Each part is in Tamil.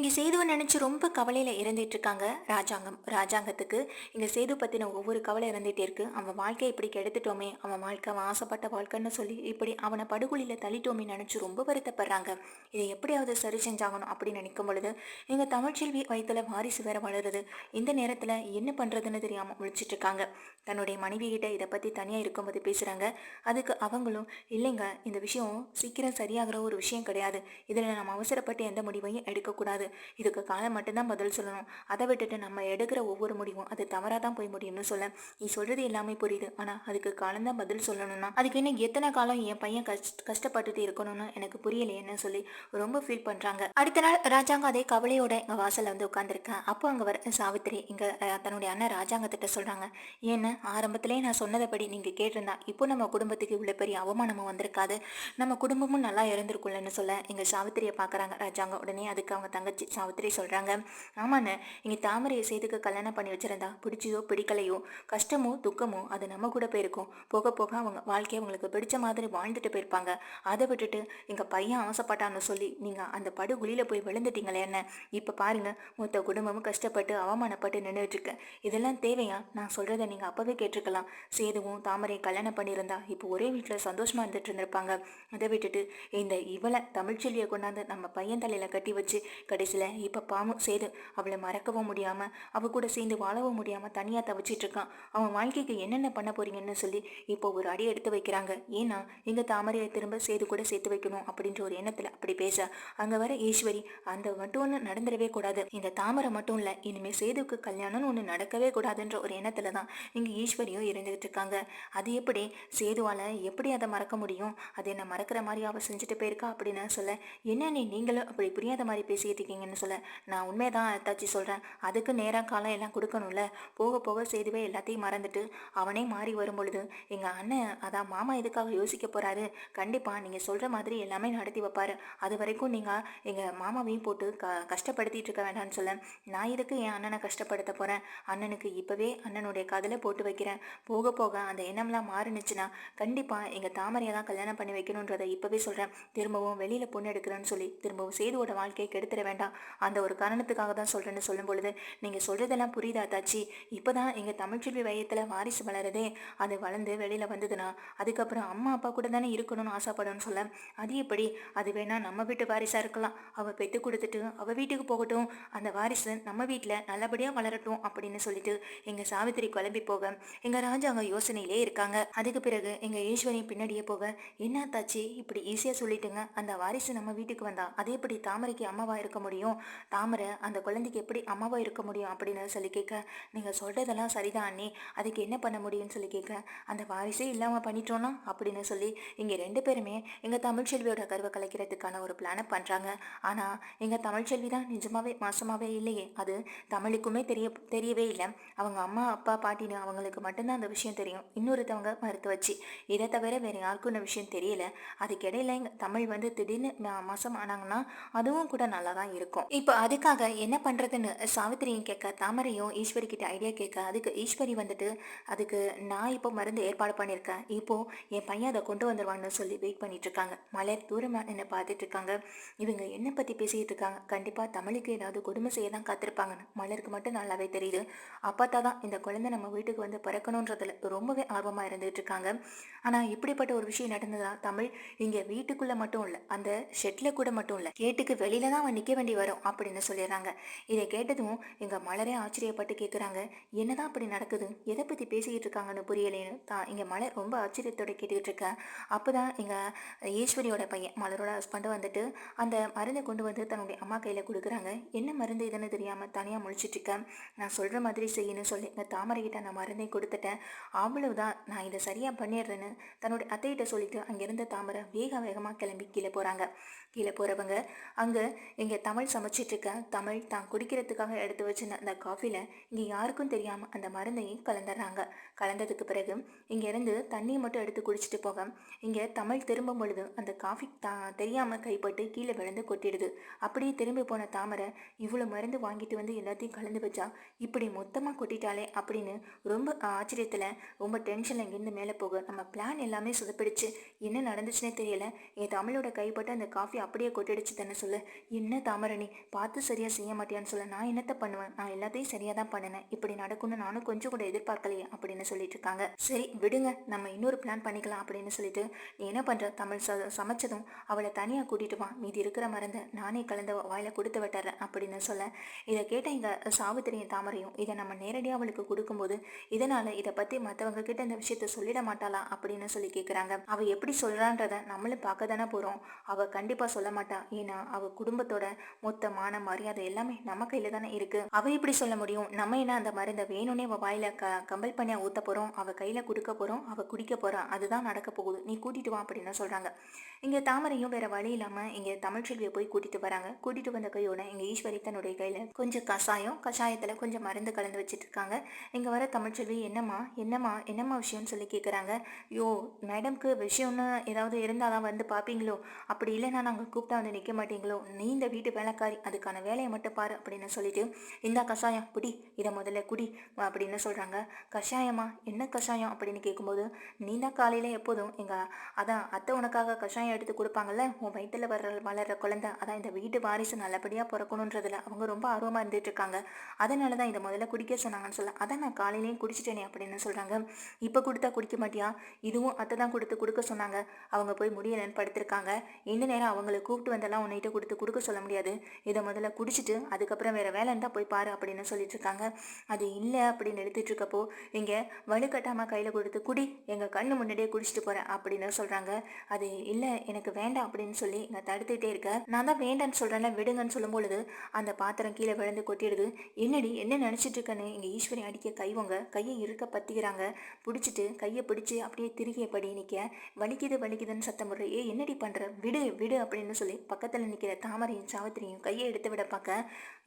இங்கே சேதுவை நினச்சி ரொம்ப கவலையில் இருந்துட்டு இருக்காங்க ராஜாங்கத்துக்கு இங்கே சேது பற்றின ஒவ்வொரு கவலை இருந்துகிட்டே இருக்கு. அவன் வாழ்க்கையை இப்படி கெடுத்துட்டோமே, அவன் வாழ்க்கை அவன் ஆசைப்பட்ட வாழ்க்கைன்னு சொல்லி இப்படி அவனை படுகொலியில் தள்ளிட்டோமே நினச்சி ரொம்ப வருத்தப்படுறாங்க. இதை எப்படியாவது சரி செஞ்சாகணும் அப்படின்னு நினைக்கும் பொழுது எங்கள் தமிழ்ச்செல்வி வயிற்றுல வாரிசு வேற வளருது. இந்த நேரத்தில் என்ன பண்ணுறதுன்னு தெரியாமல் முழிச்சிட்டு இருக்காங்க. தன்னுடைய மனைவி கிட்ட இதை பற்றி தனியாக இருக்கும்போது பேசுகிறாங்க. அதுக்கு அவங்களும், இல்லைங்க, இந்த விஷயம் சீக்கிரம் சரியாகிற ஒரு விஷயம் கிடையாது. இதில் நம்ம அவசரப்பட்டு எந்த முடிவையும் எடுக்கக்கூடாது. இதுக்கு காலம் மட்டும்தான் பதில் சொல்லணும். அதை விட்டுட்டு நம்ம எடுக்கிற ஒவ்வொரு முடிவும் அது தவறாக தான் போய் முடியும்னு சொல்ல, நீ சொல்றது எல்லாமே புரியுது, ஆனால் அதுக்கு காலம்தான் பதில் சொல்லணும்னா அதுக்கு இன்னும் எத்தனை காலம் என் பையன் கஷ்டப்பட்டுட்டு இருக்கணும்னு எனக்கு புரியலையேன்னு சொல்லி ரொம்ப ஃபீல் பண்றாங்க. அடுத்த நாள் ராஜாங்க அதே கவலையோட எங்க வாசல்ல வந்து உட்காந்துருக்கேன். அப்போ அங்க வர சாவித்திரி இங்க தன்னுடைய அண்ணன் ராஜாங்கத்திட்ட சொல்றாங்க, ஏன்னு ஆரம்பத்திலே நான் சொன்னதைப்படி நீங்க கேட்டிருந்தா இப்போ நம்ம குடும்பத்துக்கு இவ்வளவு பெரிய அவமானமும் வந்திருக்காது, நம்ம குடும்பமும் நல்லா இருந்திருக்கும்லன்னு சொல்ல எங்க சாவித்திரியை பாக்குறாங்க ராஜாங்க. உடனே அதுக்கு அவங்க தங்கச்சி சாவித்திரி சொல்றாங்க, ஆமாண்ணே, இங்க தாமரையை சேதுக்கு கல்யாணம் பண்ணி வச்சிருந்தா பிடிச்சதோ பிடிக்கலையோ, கஷ்டமோ துக்கமோ அது நம்ம கூட போயிருக்கும். போக போக அவங்க வாழ்க்கையை அவங்களுக்கு பிடிச்ச மாதிரி வாழ்ந்துட்டு போயிருப்பாங்க. அதை விட்டுட்டு எங்க பையன் ஆசைப்பட்டான்னு சொல்லி நீங்க அந்த படுகுழியில போய் விழுந்துட்டீங்களே என்ன. இப்ப பாருங்க, மொத்த குடும்பமும் கஷ்டப்பட்டு அவமானப்பட்டு நின்றுட்டு இருக்கு. இதெல்லாம் தேவையா? நான் சொல்றதை நீங்க அப்பவே கேட்டிருக்கலாம். சேதுவும் தாமரை கல்யாணம் பண்ணியிருந்தா இப்போ ஒரே வீட்டுல சந்தோஷமா இருந்துட்டு இருந்திருப்பாங்க. அதை விட்டுட்டு இந்த இவளை தமிழ்ச்செல்வியை கொண்டாந்து நம்ம பையன் தலையில கட்டி வச்சு கடைசியில இப்ப பாவம் சேது அவளை மறக்கவும் முடியாம அவ கூட சேர்ந்து வாழவும் முடியாம தனியா தவிச்சிட்டு இருக்கான். அவன் வாழ்க்கைக்கு என்னென்ன பண்ண போறீங்கன்னு சொல்லி இப்போ ஒரு அடி எடுத்து வைக்கிறாங்க. ஏன்னா எங்க தாமரையை திரும்ப சேது கூட சேர்த்து வைக்கணும் அப்படின்ற ஒரு எண்ணத்துல அப்படி பேச அங்க வர ஈஸ்வரி, அந்த மட்டும் ஒண்ணு நடந்துடவே கூடாது, இந்த தாமரை மட்டும் இல்ல, இனிமே சேதுக்கு கல்யாணம்னு ஒண்ணு நடக்கவே கூடாதுன்ற ஒரு எண்ணத்துலதான் இங்க ஈஸ்வரியும் இருந்துகிட்டு இருக்காங்க. அது எப்படி சேதுவால எப்படி அதை மறக்க முடியும்? அது என்ன மறக்கிற மாதிரி அவ செஞ்சுட்டு போயிருக்கா அப்படின்னு சொல்ல, என்ன நீங்களும் அப்படி புரியாத மாதிரி பேசிட்டு இருக்கீங்கன்னு சொல்ல, நான் உண்மைதான் அத்தாச்சி சொல்றேன், அதுக்கு நேரம் காலம் எல்லாம் கொடுக்கணும்ல. போக போக சேதுவே எல்லாத்தையும் மறந்துட்டு அவனே மாறி வரும் பொழுது எங்க அண்ணன் அதான் மாமா எதுக்காக யோசிக்க போறாரு, கண்டிப்பா நீங்க சொல்ற மாதிரி எல்லாமே நடத்தி வைப்பாரு. அது வரைக்கும் நீங்க எங்க மாமாவையும் போட்டு கஷ்டப்படுத்திட்டு இருக்க வேண்டாம்னு சொல்ல, நான் இதுக்கு என் அண்ணனை கஷ்டப்படுத்த போறேன்? அண்ணனுக்கு இப்பவே அண்ணனுடைய காதலை போட்டு வைக்கிறேன். போக போக அந்த எண்ணம்லாம் மாறுனுச்சுன்னா கண்டிப்பா எங்க தாமரையை தான் கல்யாணம் பண்ணி வைக்கணுன்றதை இப்பவே சொல்றேன். திரும்பவும் வெளியில பொண்ணு எடுக்கிறேன்னு சொல்லி திரும்பவும் சேதுவோட வாழ்க்கையை கெடுத்துட வேண்டாம், அந்த ஒரு காரணத்துக்காக தான் சொல்றேன்னு சொல்லும் பொழுது, நீங்க சொல்றதெல்லாம் புரியுதா தாச்சி? இப்பதான் எங்க தமிழ்ச்செல்வி வயத்துல வாரிசு வளருதே, அது வளர்ந்து வெளியில வந்ததுன்னா அதுக்கப்புறம் அம்மா அப்பா கூட தானே இருக்கணும்னு ஆசைப்படும்னு சொல்ல, அது எப்படி? அது வேணா நம்ம வீட்டு வாரிசா இருக்கலாம், அவ பெத்து கொடுத்துட்டு அவ வீட்டுக்கு போகட்டும், அந்த வாரிசு நம்ம வீட்டுல நல்லபடியா வளரட்டும் அப்படின்னு சொல்லிட்டு எங்க சாவித்திரி கிளம்பி போக எங்க ராஜா அங்க யோசனையிலே இருக்காங்க. அதுக்கு பிறகு எங்க ஈஸ்வரி பின்னாடியே போக, என்ன தாச்சி இப்படி ஈஸியா சொல்லிட்டுங்க, அந்த வாரிசு நம்ம வீட்டுக்கு வந்தா அது எப்படி தாமரைக்கு அம்மாவா இருக்க முடியும்? தாமரை அந்த குழந்தைக்கு எப்படி அம்மாவா இருக்க முடியும் அப்படின்னு சொல்லி கேட்க, நீங்க சொல்றதெல்லாம் சரிதான் அண்ணி, அதுக்கு என்ன பண்ண முடியும்னு சொல்லி கேட்க, அந்த வாரிசே இல்லாம பண்ணிட்டோம்னா அப்படின்னு சொல்லி இங்க ரெண்டு பேருமே எங்க தமிழ்ச்செல்வியோட கருவை கலைக்கிறதுக்கான ஒரு பிளானை பண்றாங்க. ஆனா எங்க தமிழ்ச்செல்வி தான் நிஜமாவே மாசமாவே இல்லையே, அது தமிழுக்குமே தெரியவே இல்லை. அவங்க அம்மா அப்பா பாட்டின்னு அவங்களுக்கு மட்டும்தான் அந்த விஷயம் தெரியும், இன்னொருத்தவங்க மறுத்து வச்சு. இதை தவிர வேற யாருக்கும் இந்த விஷயம் தெரியல. அதுக்கிடையில எங்க தமிழ் வந்து திடீர்னு மாசம் ஆனாங்கன்னா அதுவும் கூட நல்லா தான் இருக்கும். இப்போ அதுக்காக என்ன பண்றதுன்னு சாவித்திரியும் கேட்க, தாமரையும் ஈஸ்வரி கிட்ட ஐடியா கேட்க, அதுக்கு ஈஸ்வரி வந்துட்டு, அதுக்கு நான் இப்போ மருந்து ஏற்பாடு பண்ணியிருக்கேன், இப்போ என் பையன் அதை கொண்டு வந்துருவான்னு சொல்லி வெயிட் பண்ணிட்டு இருக்காங்க. மலர் தூரமா என்ன பார்த்துட்டு இருக்காங்க. இவங்க என்ன பத்தி பேசிட்டு இருக்காங்க, கண்டிப்பா தமிழுக்கு ஏதாவது கொடுமை செய்ய தான் காத்திருப்பாங்கன்னு மலருக்கு மட்டும் நல்லாவே தெரியுது. அப்பத்தா தான் இந்த குழந்தை நம்ம வீட்டுக்கு வந்து பிறக்கணுன்றதுல ரொம்பவே ஆர்வமா இருந்துட்டு இருக்காங்க. ஆனா இப்படிப்பட்ட ஒரு விஷயம் நடந்ததா தமிழ் இங்க வீட்டுக்குள்ள மட்டும் இல்ல, அந்த ஷெட்ல கூட மட்டும் இல்ல, கேட்டுக்கு வெளியில தான் அவன் நிக்க வேண்டி வரும் அப்படின்னு சொல்லிடுறாங்க. இதை கேட்டதும் எங்க மலரே ஆச்சரியப்பட்டு கேட்குறாங்க, என்னதான் அப்படி நடக்குது, எதை பத்தி பேசிக்கிட்டு இருக்காங்கன்னு புரியலேன்னு தான் இங்க மலர் ரொம்ப ஆச்சரியத்தோட கேட்டுக்கிட்டு இருக்கேன். அப்பதான் எங்க ஈஸ்வரியோட பையன் மலரோட ஹஸ்பண்ட் வந்துட்டு அந்த மருந்தை கொண்டு வந்து தன்னுடைய அம்மா கையில கொடுக்குறாங்க. என்ன மருந்து இதுன்னு தெரியாம தனியா முழிச்சிட்டு இருக்கேன், நான் சொல்ற மாதிரி செய்யணும்னு சொல்லி இந்த தாமரை கிட்ட நான் மருந்தை கொடுத்துட்டேன், அவ்வளவுதான், நான் இதை சரியா பண்ணிடுறேன்னு தன்னுடைய அத்தைகிட்ட சொல்லிட்டு அங்கிருந்த தாமரை வேகமா கிளம்பி கீழே போறாங்க. கீழே போறவங்க அங்க இங்க தமிழ் சமைச்சிட்டு இருக்க, தமிழ் தான் குடிக்கிறதுக்காக எடுத்து வச்சிருந்த அந்த காஃபில இங்க யாருக்கும் தெரியாம அந்த மருந்தையும் கலந்துடுறாங்க. கலந்ததுக்கு பிறகு இங்க இருந்து தண்ணியை மட்டும் எடுத்து குடிச்சிட்டு போக இங்க தமிழ் திரும்பும் பொழுது அந்த காஃபி தெரியாம கைப்பட்டு கீழே விழுந்து கொட்டிடுது. அப்படியே திரும்பி போன தாமரை, இவ்வளவு மருந்து வாங்கிட்டு வந்து எல்லாத்தையும் கலந்து வச்சா இப்படி மொத்தமா கொட்டிட்டாலே அப்படின்னு ரொம்ப ஆச்சரியத்துல ரொம்ப டென்ஷன்ல இங்கிருந்து மேலே போக, நம்ம பிளான் எல்லாமே சொதப்பிடுச்சு, என்ன நடந்துச்சுன்னே தெரியல, என் தமிழோட கைப்பட்டு அந்த காஃபி அப்படியே கொட்டிடுச்சு தானே சொல்லு. என்ன தாமரணி, பார்த்து சரியா செய்ய மாட்டியான்னு சொல்ல. நான் என்னத்த பண்ணுவேன், நான் எல்லாத்தையும் சரியா தான் பண்ணினேன், இப்படி நடக்கும்னு நானும் கொஞ்சம் கூட எதிர்பார்க்கலையே அப்படின்னு சொல்லிட்டு இருக்காங்க. சரி விடுங்க, நம்ம இன்னொரு பிளான் பண்ணிக்கலாம் அப்படின்னு சொல்லிட்டு, நீ என்ன பண்ற, தமிழ் சமைச்சதும் அவளை தனியா கூட்டிட்டு வா, மீதி இருக்கிற மருந்தை நானே கலந்த வாயில கொடுத்து விட்டுறேன் அப்படின்னு சொல்ல. இதை கேட்ட இங்க சாவித்திரியும் தாமரையும், இதை நம்ம நேரடியாக அவளுக்கு கொடுக்கும்போது இதனால இதை பத்தி மற்றவங்க கிட்ட இந்த விஷயத்த சொல்லிட மாட்டாளா அப்படின்னு சொல்லி கேட்குறாங்க. அவ எப்படி சொல்றான்றத நம்மளும் பார்க்க தானே போறோம். அவ கண்டிப்பா சொல்ல மாட்டா, ஏன்னா அவ குடும்பத்தோட மொத்த மான மரியாதை எல்லாமே நம்ம கையில தானே இருக்கு. அவ இப்படி சொல்ல முடியும், நம்ம என்ன அந்த மருந்தை வேணும்னே அவ வாயில கம்பல் பண்ணியா ஊத்த போறோம், அவ கையில கொடுக்க போறோம், அவ குடிக்க போறா, அதுதான் நடக்க போகுது, நீ கூட்டிட்டு வா அப்படின்னு சொல்றாங்க. இங்க தாமரையும் வேற வழி இல்லாம இங்க தமிழ்ச்செல்வியை போய் கூட்டிட்டு வராங்க. கூட்டிட்டு வந்த கையோட இங்க ஈஸ்வரி தன்னுடைய கையில கொஞ்சம் கஷாயத்துல கொஞ்சம் மருந்து கலந்து வச்சிட்டு இருக்காங்க. இங்க வர தமிழ்ச்செல்வி, என்னம்மா என்னம்மா என்னம்மா விஷயம்னு சொல்லி கேட்குறாங்க. யோ, மேடம்க்கு விஷயம்னு ஏதாவது இருந்தாதான் வந்து பார்ப்பீங்களோ, அப்படி இல்லைன்னா நாங்கள் கூப்பிட்டா வந்து நிற்க மாட்டீங்களோ, நீ இந்த வீட்டு வேலைக்காரி, அதுக்கான வேலையை மட்டும் பாரு அப்படின்னு சொல்லிட்டு, இந்த கஷாயம் குடி, இதை முதல்ல குடி அப்படின்னு சொல்கிறாங்க. கஷாயமா, என்ன கஷாயம் அப்படின்னு கேட்கும்போது, நீ தான் காலையில் எப்போதும் அதான் அத்தை உனக்காக கஷாயம் எடுத்து கொடுப்பாங்கல்ல, உன் வயிற்றில் வளர்கிற குழந்தை, அதான் இந்த வீட்டு வாரிசு நல்லபடியாக பிறக்கணுன்றதுல அவங்க ரொம்ப ஆர்வமாக இருந்துட்டு இருக்காங்க, அதனால தான் இதை முதல்ல குடிக்க சொன்னாங்கன்னு சொல்ல. அதான் நான் காலையிலேயும் குடிச்சிட்டேனே அப்படின்னு சொல்கிறாங்க. இப்போ கொடுத்தா குடிக்க மாட்டியா, இதுவும் அத்தை தான் கொடுக்க சொன்னாங்க, அவங்க போய் முடியலன்னு படுத்திருக்காங்க, இந்த நேரம் அவங்களை கூப்பிட்டு வந்தெல்லாம் உன்னிட்ட கொடுக்க சொல்ல முடியாது, இதை முதல்ல குடிச்சிட்டு அதுக்கப்புறம் வேற வேலை இருந்தால் போய் பாரு அப்படின்னு சொல்லிட்டு இருக்காங்க. அது இல்லை அப்படின்னு எடுத்துட்டு இருக்கப்போ, இங்கே வலுக்கட்டாமல் கையில் கொடுத்து குடி, எங்கள் கண்ணு முன்னாடியே குடிச்சிட்டு போகிறேன் அப்படின்னு சொல்கிறாங்க. அது இல்லை எனக்கு வேண்டாம் அப்படின்னு சொல்லி இங்கே தடுத்துக்கிட்டே இருக்க. நான் தான் வேண்டான்னு சொல்கிறேன்ல விடுங்கன்னு சொல்லும்பொழுது அந்த பாத்திரம் கீழே விழுந்து கொட்டிடுது. என்னடி என்ன நினச்சிட்டு இருக்கேன்னு இங்கே ஈஸ்வரி அடிக்க கைவங்க கையை இருக்க பற்றிக்கிறாங்க. பிடிச்சிட்டு கையை பிடிச்சி அப்படியே திருகியபடி நிற்க, வலிக்குதுன்னு சத்தம் போடுற. என்னடி பண்ணுற, விடு விடு அப்படின்னு சொல்லி பக்கத்தில் நிற்கிற தாமரையும் சாவித்திரியும் கையை எடுத்து விட பார்க்க,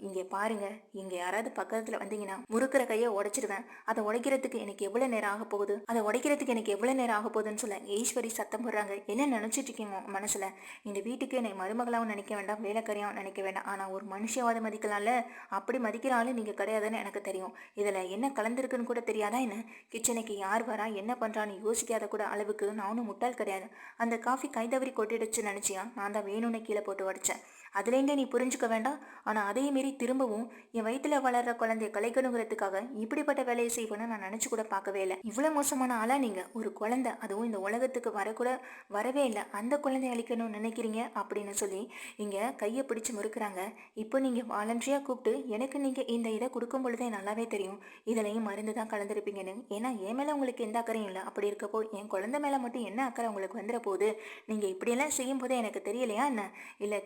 இங்கே பாருங்க, இங்கே யாராவது பக்கத்தில் வந்தீங்கன்னா முறுக்கிற கையை உடைச்சிடுவேன், அதை உடைக்கிறதுக்கு எனக்கு எவ்வளோ நேரம் ஆக போகுதுன்னு சொல்ல ஈஸ்வரி சத்தம் போடுறாங்க. என்ன நினச்சிட்டு இருக்கீங்க மனசில், இந்த வீட்டுக்கு என்னை மருமகளாகவும் நினைக்க வேண்டாம், வேலைக்காரியாகவும் நினைக்க வேண்டாம், ஆனால் ஒரு மனுஷியாவது மதிக்கலாம்ல, அப்படி மதிக்கிற ஆளு நீங்கள் கிடையாதுன்னு எனக்கு தெரியும், இதில் என்ன கலந்துருக்குன்னு கூட தெரியாதா என்ன, கிச்சனுக்கு யார் வரா என்ன பண்ணுறான்னு யோசிக்காத கூட அளவுக்கு நானும் முட்டாள் கிடையாது, அந்த காஃபி கைதவறி கொட்டிடுச்சு நினச்சியா, நான் தான் வேணும்னு கீழே போட்டு உடைச்சேன், அதுலேருந்தே நீ புரிஞ்சுக்க வேண்டாம், ஆனால் அதே மாரி திரும்பவும் என் வயிற்றில் வளர்கிற குழந்தைய கலைக்கணுங்கிறதுக்காக இப்படிப்பட்ட வேலையை செய்வேன்னு நான் நினச்சி கூட பார்க்கவே இல்லை, இவ்வளோ மோசமான ஆளாக நீங்கள், ஒரு குழந்தை அதுவும் இந்த உலகத்துக்கு வரவே இல்லை, அந்த குழந்தைய அழிக்கணும்னு நினைக்கிறீங்க அப்படின்னு சொல்லி இங்கே கையை பிடிச்சி முறுக்குறாங்க. இப்போ நீங்கள் வாலண்டரியாக கூப்பிட்டு எனக்கு நீங்கள் இந்த இதை கொடுக்கும் பொழுதே நல்லாவே தெரியும் இதுலையும் மருந்து தான் கலந்துருப்பீங்கன்னு, ஏன்னா என் மேலே உங்களுக்கு எந்த அக்கறையும் இல்லை, அப்படி இருக்கப்போ என் குழந்தை மேலே மட்டும் என்ன அக்கறை உங்களுக்கு வந்துட போகுது, நீங்கள் இப்படியெல்லாம் செய்யும் போதே எனக்கு தெரியலையா என்ன, இல்லை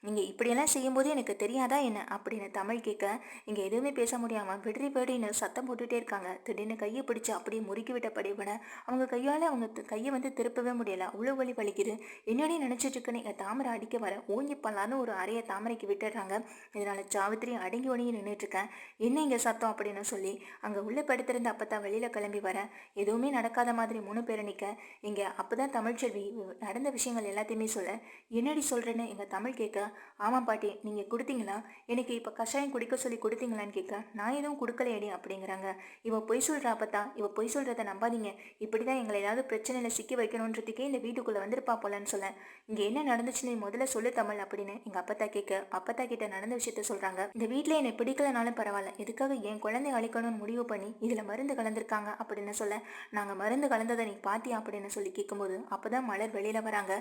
நீங்கள் இப்படியெல்லாம் செய்யும்போது எனக்கு தெரியாதா என்ன அப்படின்னு தமிழ் கேட்க, இங்கே எதுவுமே பேச முடியாமல் விடுன்னு சத்தம் போட்டுகிட்டே இருக்காங்க. திடீர்னு கையை பிடிச்சி அப்படியே முறுக்கி விட்டபடி விட அவங்க கையால் அவங்க கையை வந்து திருப்பவே முடியலை, அவ்வளோ வலி வலிக்குது. என்னடி நினச்சிட்டு இருக்குன்னு எங்கள் தாமரை அடிக்க வர ஓங்கி பண்ணலான்னு ஒரு அறையை தாமரைக்கு விட்டுடுறாங்க. இதனால் சாவித்திரி அடங்கி ஒடுங்கி நின்றுட்டுருக்கேன். என்ன இங்கே சத்தம் அப்படின்னு சொல்லி அங்கே உள்ளே படுத்திருந்த அப்போ தான் வெளியில் கிளம்பி வரேன். எதுவுமே நடக்காத மாதிரி 3 பேரை நிற்க, இங்கே அப்போ தான் தமிழ்ச்செல்வி நடந்த விஷயங்கள் எல்லாத்தையுமே சொல்ல, என்னடி சொல்கிறேன்னு எங்கள் தமிழ் கேட்க, ஆமாம் பாட்டி, நீங்கள் கொடுத்தீங்களா, எனக்கு இப்போ கஷாயம் குடிக்க சொல்லி கொடுத்தீங்களான்னு கேட்க, நான் எதுவும் கொடுக்கலையடி அப்படிங்கிறாங்க. இவ பொய் சொல்கிறா அப்பத்தா, இவ பொய் சொல்கிறத நம்பாதீங்க, இப்படி தான் எங்களை ஏதாவது பிரச்சனையில் சிக்கி வைக்கணுன்றதுக்கே இந்த வீட்டுக்குள்ளே வந்திருப்பா போலன்னு சொல்ல, இங்கே என்ன நடந்துச்சுன்னு முதல்ல சொல்லு தமிழ் அப்படின்னு எங்கள் அப்பத்தா கேட்க, அப்பத்தா கிட்ட நடந்த விஷயத்த சொல்கிறாங்க. இந்த வீட்டில் என்னை பிடிக்கலனாலும் பரவாயில்ல, எதுக்காக என் குழந்தை அழிக்கணும்னு முடிவு பண்ணி இதில் மருந்து கலந்துருக்காங்க அப்படின்னு சொல்ல, நாங்கள் மருந்து கலந்ததை நீ பாத்தியா அப்படின்னு சொல்லி கேட்கும்போது அப்போ தான் மலர் வெளியில் வராங்க.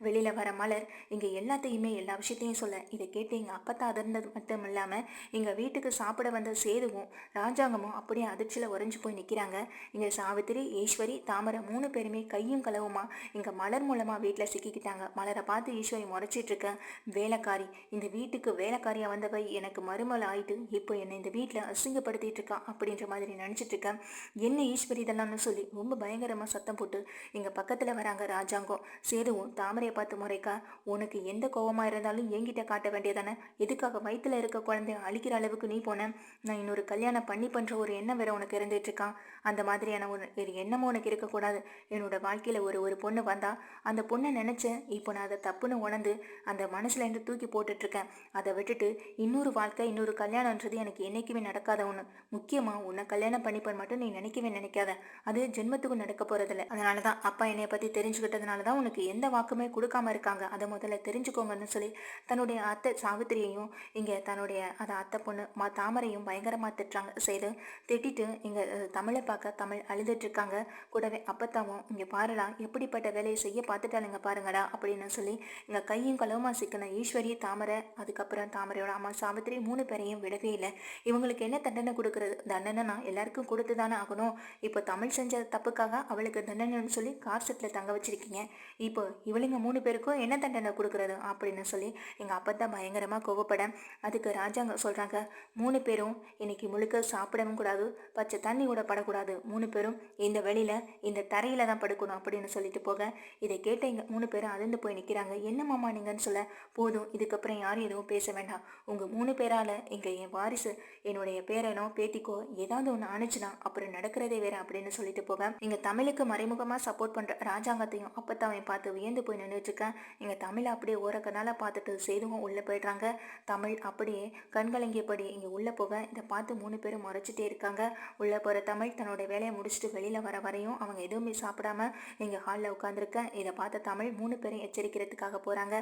வெளியில் வர மலர் இங்கே எல்லாத்தையுமே எல்லா விஷயத்தையும் சொல்ல, இதை கேட்டு எங்கள் அப்பத்தா அதிர்ந்தது மட்டும் இல்லாமல் எங்கள் வீட்டுக்கு சாப்பிட வந்த சேதுவும் ராஜாங்கமும் அப்படியே அதிர்ச்சியில் உறைஞ்சு போய் நிற்கிறாங்க. இங்கே சாவித்திரி, ஈஸ்வரி, தாமரை 3 பேருமே கையும் களவுமா இங்கே மலர் மூலமாக வீட்டில் சிக்கிக்கிட்டாங்க. மலரை பார்த்து ஈஸ்வரி முறைச்சிட்ருக்க, வேலைக்காரி, இந்த வீட்டுக்கு வேலைக்காரியாக வந்தவை எனக்கு மருமகள் ஆயிட்டு இப்போ என்னை இந்த வீட்டில் அசிங்கப்படுத்திட்டு இருக்கா அப்படின்ற மாதிரி நினச்சிட்டு இருக்கேன். என்ன ஈஸ்வரி இதெல்லாம்னு சொல்லி ரொம்ப பயங்கரமாக சத்தம் போட்டு இங்கே பக்கத்தில் வராங்க ராஜாங்கம். சேதுவும் தாமரையை பார்த்து முறைக்கா, உனக்கு எந்த கோபமாக இருந்தாலும் என்கிட்ட காட்ட வேண்டியதானே? எதுக்காக வயித்துல இருக்க குழந்தைய அழிக்கிற அளவுக்கு நீ போன? நான் இன்னொரு கல்யாணம் பண்ற ஒரு எண்ணம் வேற உனக்கு இருந்துட்டு இருக்கான். அந்த மாதிரியான ஒரு எண்ணமும் உனக்கு இருக்கக்கூடாது. என்னோட வாழ்க்கையில ஒரு ஒரு பொண்ணு வந்தா அந்த பொண்ணை நினைச்சேன். இப்போ நான் அதை தப்புன்னு உணர்ந்து அந்த மனசுல இருந்து தூக்கி போட்டுட்டு இருக்கேன். அதை விட்டுட்டு இன்னொரு வாழ்க்கை இன்னொரு கல்யாணம்ன்றது எனக்கு என்னைக்குமே நடக்காத ஒண்ணு. முக்கியமா உன்னை கல்யாணம் பண்ணிப்பேன் மட்டும் நீ நினைக்கவே நினைக்காத. அது ஜென்மத்துக்கும் நடக்க போறதில்ல. அதனாலதான் அப்பா என்னைய பத்தி தெரிஞ்சுக்கிட்டதுனாலதான் உனக்கு எந்த வாக்குமே கொடுக்காம இருக்காங்க. அதை முதல்ல தெரிஞ்சுக்கோங்கன்னு சொல்லி தன்னுடைய அத்தை சாவித்திரியையும் இங்க தன்னுடைய அத்தை பொண்ணு தாமரையும் பயங்கரமா திட்டுறாங்க. செய்து திட்டிட்டு இங்க தமிழை பார்க்க தமிழ் அழுதுட்டு இருக்காங்க. கூடவே அப்பத்தாவும் இங்க பாருடா எப்படிப்பட்ட வேலையை செய்ய பார்த்துட்டாளுங்க பாருங்கடா அப்படின்னு சொல்லி இங்க கையும் களவுமா சிக்கின ஈஸ்வரி, தாமரை, அதுக்கப்புறம் தாமரையோட அம்மா சாவித்திரி 3 பேரையும் விடவே இல்லை. இவங்களுக்கு என்ன தண்டனை கொடுக்கறது? தண்டனைனா எல்லாருக்கும் கொடுத்து தானே ஆகணும். இப்போ தமிழ் செஞ்ச தப்புக்காக அவளுக்கு தண்டனைன்னு சொல்லி கார் செட்டில் தங்க வச்சிருக்கீங்க. இப்போ இவளுங்க 3 பேருக்கும் என்ன தண்டனை கொடுக்கறது அப்படின்னு சொல்லி எங்கள் அப்பா பயங்கரமாக கோவப்பட அதுக்கு ராஜாங்க சொல்கிறாங்க, 3 பேரும் இன்னைக்கு முழுக்க சாப்பிடவும் கூடாது, பச்சை தண்ணி கூட படக்கூடாது. 3 பேரும் இந்த வெளியில் இந்த தரையில் தான் படுக்கணும் அப்படின்னு சொல்லிட்டு போக இதை கேட்ட இங்கே 3 பேரும் அதிர்ந்து போய் நிற்கிறாங்க. என்ன மாமா நீங்கன்னு சொல்ல, போதும் இதுக்கப்புறம் யாரும் எதுவும் பேச வேண்டாம். உங்கள் 3 பேரால் இங்கே என் வாரிசு என்னுடைய பேரனோ பேத்திக்கோ ஏதாவது ஒன்று அனுச்சுனா அப்புறம் நடக்கிறதே வேற அப்படின்னு சொல்லிட்டு போக இங்கே தமிழுக்கு மறைமுகமாக சப்போர்ட் பண்ணுற ராஜாங்கத்தையும் அப்பத்தாவையும் பார்த்து வியந்து போய் நின்றுட்டு இருக்கேன். இங்கே தமிழை அப்படியே ஓரக்கனால பார்த்துட்டு சேதுவும் உள்ளே போயிடுறாங்க. தமிழ் அப்படியே கண்கலங்கியபடி இங்கே உள்ளே போக இதை பார்த்து 3 பேரும் முறைச்சிட்டே இருக்காங்க. உள்ளே போகிற தமிழ் தன்னோட வேலையை முடிச்சுட்டு வெளியில் வர வரையும் அவங்க எதுவுமே சாப்பிடாம இங்கே ஹாலில் உட்காந்துருக்கேன். இதை பார்த்த தமிழ் 3 பேரும் எச்சரிக்கிறதுக்காக போகிறாங்க.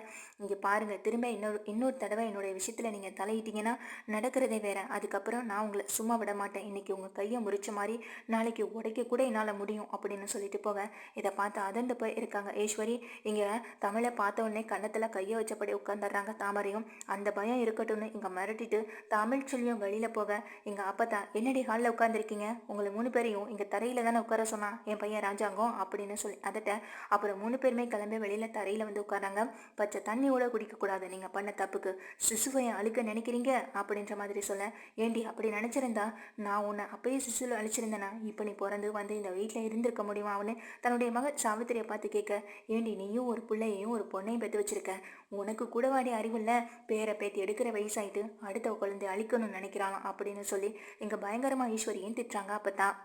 இங்கே பாருங்க, திரும்ப இன்னொரு தடவை என்னுடைய விஷயத்தில் நீங்கள் தலையிட்டீங்கன்னா நடக்கிறதே வேற. அதுக்கப்புறம் நான் உங்களை சும்மா விட மாட்டேன். இன்னைக்கு உங்கள் கையை முறிச்ச மாதிரி நாளைக்கு உடைக்க கூட என்னால் முடியும் அப்படின்னு சொல்லிட்டு போக இதை பார்த்து அதிர்ந்து போய் இருக்காங்க ஈஸ்வரி. இங்கே தமிழை பார்த்த உடனே கன்னத்தில் கையை வச்சபடி உட்காந்துடுறாங்க தாமரையும். அந்த பயம் இருக்கட்டும்னு இங்கே மிரட்டிட்டு தமிழ் சொல்லியும் வெளியில் போக எங்கள் அப்பத்தா, என்னடி ஹாலில் உட்காந்துருக்கீங்க? உங்களை 3 பேரையும் இங்கே தரையில் தானே உட்கார சொன்னான் என் பையன் ராஜாங்கம் அப்படின்னு சொல்லி அதட்ட அப்புறம் 3 பேருமே கிளம்பி வெளியில் தரையில் வந்து உட்காராங்க. பச்சை தண்ணியோட குடிக்கக்கூடாது, நீங்கள் பண்ண தப்புக்கு சிசுவை அழுக்க நினைக்கிறீங்க அப்படின்ற மாதிரி சொல்ல, ஏண்டி அப்படி நினச்சிருந்தா நான் உன்னை அப்பயே சிசுவில் அழிச்சிருந்தேனா? இப்போ நீ பிறந்து வந்து இந்த வீட்டில் இருந்திருக்க முடியுமா அவனு தன்னுடைய மகள் சாவித்திரியை பார்த்து கேட்க, ஏண்டி நீயும் ஒரு பிள்ளையையும் ஒரு பொண்ணையும் பெற்று வச்சிருக்க, உனக்கு கூடவாடி அறிவில்ல? பேரை பேத்தி எடுக்கிற வயசாயிட்டு அடுத்த குழந்தை அழிக்கணும்னு நினைக்கிறாளாம் அப்படின்னு சொல்லி இங்கே பயங்கரமாக ஈஸ்வரியும் திட்டுறாங்க. அப்பதான்